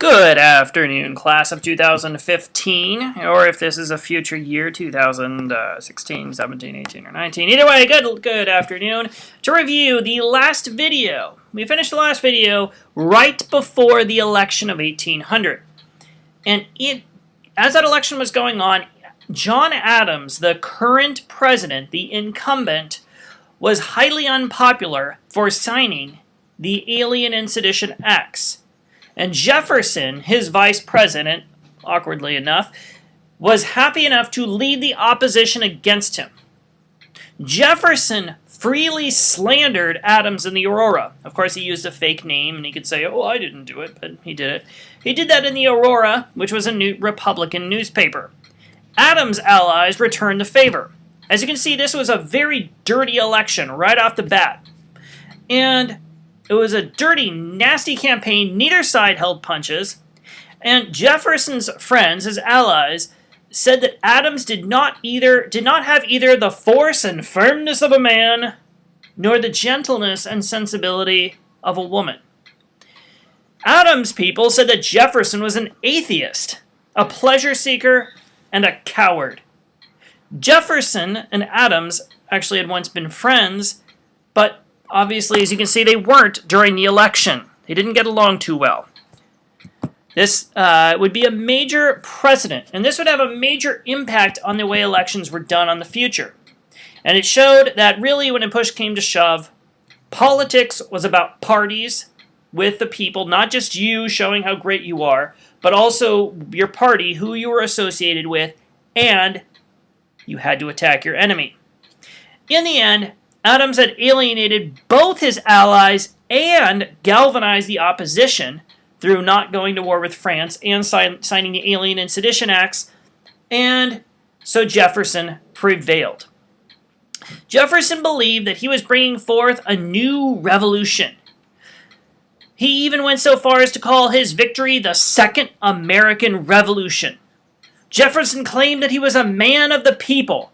Good afternoon, class of 2015, or if this is a future year, 2016, 17, 18, or 19. Either way, good afternoon. To review the last video, we finished the last video right before the election of 1800. And as that election was going on, John Adams, the current president, the incumbent, was highly unpopular for signing the Alien and Sedition Acts. And Jefferson, his vice president, awkwardly enough, was happy enough to lead the opposition against him. Jefferson freely slandered Adams in the Aurora. Of course, he used a fake name, and he could say, oh, I didn't do it, but he did it. He did that in the Aurora, which was a new Republican newspaper. Adams' allies returned the favor. As you can see, this was a very dirty election right off the bat. And it was a dirty, nasty campaign. Neither side held punches. And Jefferson's friends, his allies, said that Adams did not have either the force and firmness of a man, nor the gentleness and sensibility of a woman. Adams' people said that Jefferson was an atheist, a pleasure seeker, and a coward. Jefferson and Adams actually had once been friends, but obviously, as you can see, they weren't during the election. They didn't get along too well. This would be a major precedent, and this would have a major impact on the way elections were done on the future. And it showed that really, when a push came to shove, politics was about parties with the people, not just you showing how great you are, but also your party, who you were associated with, and you had to attack your enemy. In the end, Adams had alienated both his allies and galvanized the opposition through not going to war with France and signing the Alien and Sedition Acts, and so Jefferson prevailed. Jefferson believed that he was bringing forth a new revolution. He even went so far as to call his victory the Second American Revolution. Jefferson claimed that he was a man of the people.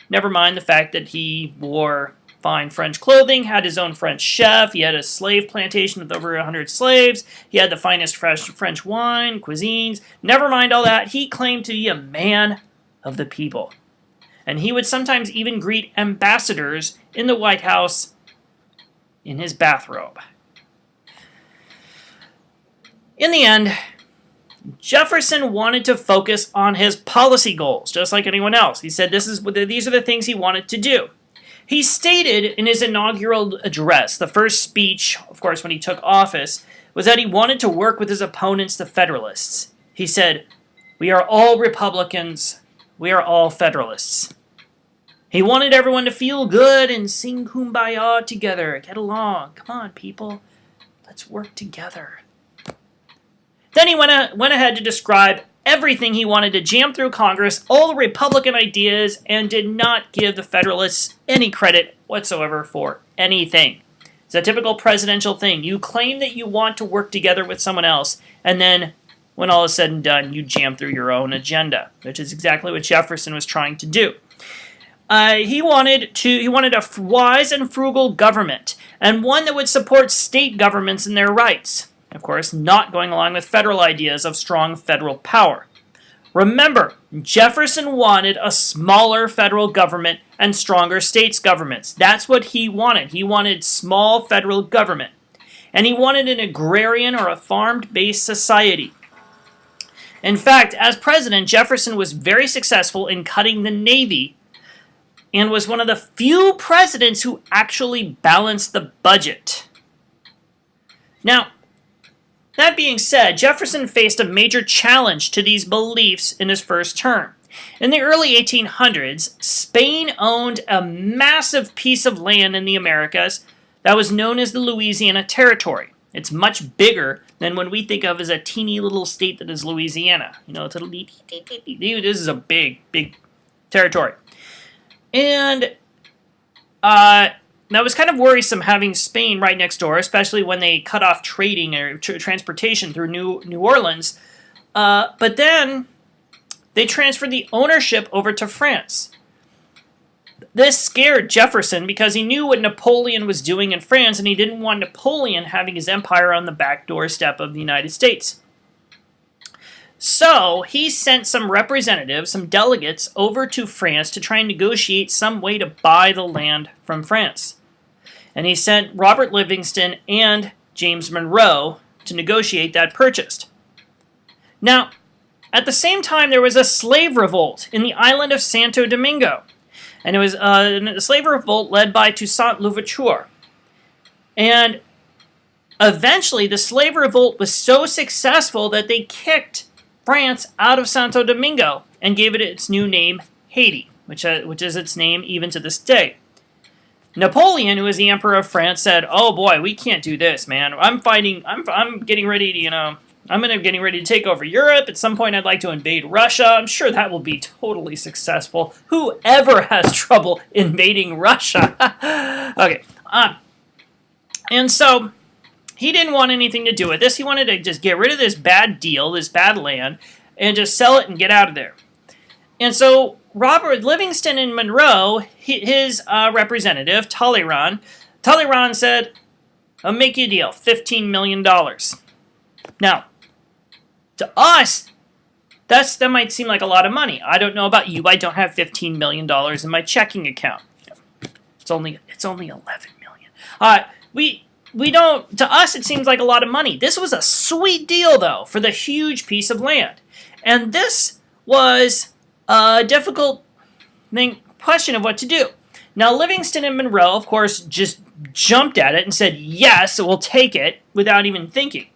Never mind the fact that he wore fine French clothing, had his own French chef, he had a slave plantation with over 100 slaves, he had the finest French wine, cuisines. Never mind all that, he claimed to be a man of the people. And he would sometimes even greet ambassadors in the White House in his bathrobe. In the end, Jefferson wanted to focus on his policy goals, just like anyone else. He said these are the things he wanted to do. He stated in his inaugural address, the first speech, of course, when he took office, was that he wanted to work with his opponents, the Federalists. He said, "We are all Republicans. We are all Federalists." He wanted everyone to feel good and sing Kumbaya together. Get along. Come on, people. Let's work together. Then he went ahead to describe everything he wanted to jam through Congress, all the Republican ideas, and did not give the Federalists any credit whatsoever for anything. It's a typical presidential thing. You claim that you want to work together with someone else, and then when all is said and done, you jam through your own agenda, which is exactly what Jefferson was trying to do. He wanted a wise and frugal government, and one that would support state governments in their rights. Of course, not going along with federal ideas of strong federal power. Remember, Jefferson wanted a smaller federal government and stronger states governments. That's what he wanted. He wanted small federal government. And he wanted an agrarian or a farm-based society. In fact, as president, Jefferson was very successful in cutting the Navy and was one of the few presidents who actually balanced the budget. Now, that being said, Jefferson faced a major challenge to these beliefs in his first term. In the early 1800s, Spain owned a massive piece of land in the Americas that was known as the Louisiana Territory. It's much bigger than what we think of as a teeny little state that is Louisiana. You know, it's a little, this is a big, big territory. And now, it was kind of worrisome having Spain right next door, especially when they cut off trading or transportation through New Orleans. But then they transferred the ownership over to France. This scared Jefferson because he knew what Napoleon was doing in France, and he didn't want Napoleon having his empire on the back doorstep of the United States. So he sent some representatives, some delegates, over to France to try and negotiate some way to buy the land from France. And he sent Robert Livingston and James Monroe to negotiate that purchase. Now, at the same time, there was a slave revolt in the island of Santo Domingo. And it was a slave revolt led by Toussaint Louverture. And eventually, the slave revolt was so successful that they kicked France out of Santo Domingo and gave it its new name, Haiti, which is its name even to this day. Napoleon, who was the emperor of France, said, "Oh boy, we can't do this, man. I'm getting ready to, I'm getting ready to take over Europe. At some point, I'd like to invade Russia. I'm sure that will be totally successful. Whoever has trouble invading Russia?" Okay. And so he didn't want anything to do with this. He wanted to just get rid of this bad deal, this bad land, and just sell it and get out of there. And so Robert Livingston and Monroe, his representative, Talleyrand said, "I'll make you a deal, $15 million. Now, to us, that might seem like a lot of money. I don't know about you, but I don't have $15 million in my checking account. It's only $11 million. We don't, to us, it seems like a lot of money. This was a sweet deal, though, for the huge piece of land. And this was a difficult question of what to do. Now, Livingston and Monroe, of course, just jumped at it and said, yes, we'll take it, without even thinking.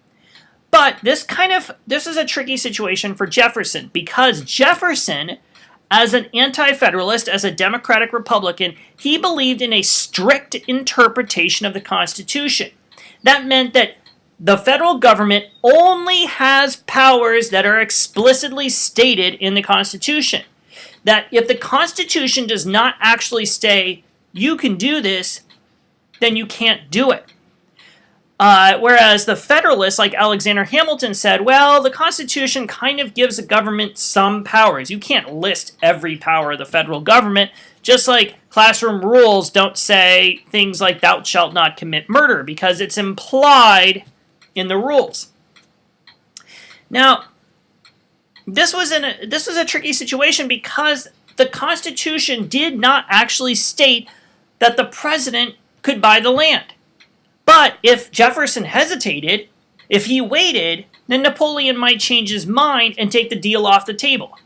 But this is a tricky situation for Jefferson, because Jefferson, as an anti-federalist, as a Democratic Republican, he believed in a strict interpretation of the Constitution. That meant that the federal government only has powers that are explicitly stated in the Constitution. That if the Constitution does not actually say, you can do this, then you can't do it. Whereas the Federalists, like Alexander Hamilton, said, well, the Constitution kind of gives the government some powers. You can't list every power of the federal government, just like classroom rules don't say things like thou shalt not commit murder, because it's implied in the rules. Now, this was a tricky situation because the Constitution did not actually state that the president could buy the land. But if Jefferson hesitated, if he waited, then Napoleon might change his mind and take the deal off the table.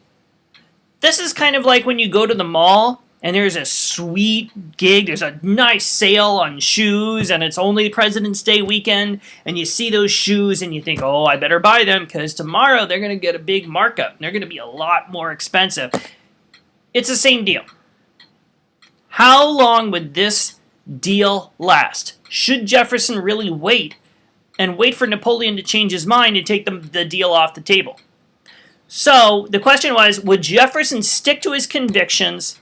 This is kind of like when you go to the mall and there's a sweet gig, there's a nice sale on shoes, and it's only President's Day weekend, and you see those shoes and you think, oh, I better buy them because tomorrow they're going to get a big markup. They're going to be a lot more expensive. It's the same deal. How long would this deal last? Should Jefferson really wait for Napoleon to change his mind and take the deal off the table? So the question was, would Jefferson stick to his convictions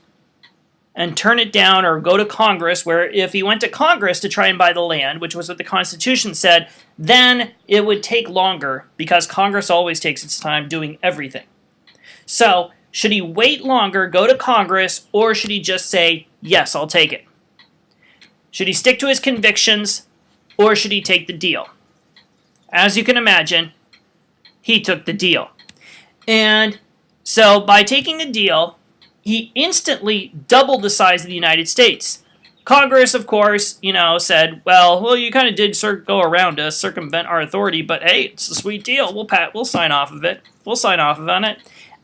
and turn it down or go to Congress, where if he went to Congress to try and buy the land, which was what the Constitution said, then it would take longer because Congress always takes its time doing everything. So should he wait longer, go to Congress, or should he just say, yes, I'll take it? Should he stick to his convictions, or should he take the deal? As you can imagine, he took the deal. And so by taking the deal, he instantly doubled the size of the United States. Congress, of course, said, well, you kind of did go around us, circumvent our authority, but hey, it's a sweet deal. We'll sign off of it. We'll sign off on it.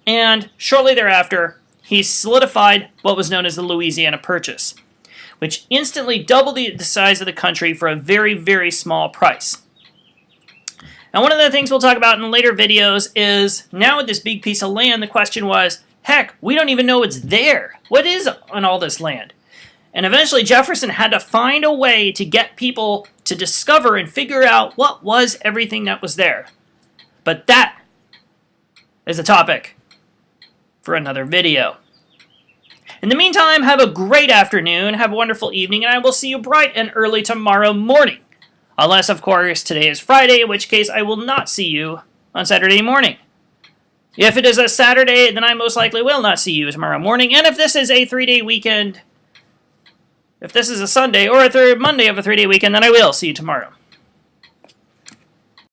And shortly thereafter, he solidified what was known as the Louisiana Purchase, which instantly doubled the size of the country for a very, very small price. Now, one of the things we'll talk about in later videos is, now with this big piece of land, the question was, heck, we don't even know it's there. What is on all this land? And eventually Jefferson had to find a way to get people to discover and figure out what was everything that was there. But that is a topic for another video. In the meantime, have a great afternoon, have a wonderful evening, and I will see you bright and early tomorrow morning. Unless, of course, today is Friday, in which case I will not see you on Saturday morning. If it is a Saturday, then I most likely will not see you tomorrow morning. And if this is a 3-day weekend, if this is a Sunday or a Monday of a 3-day weekend, then I will see you tomorrow.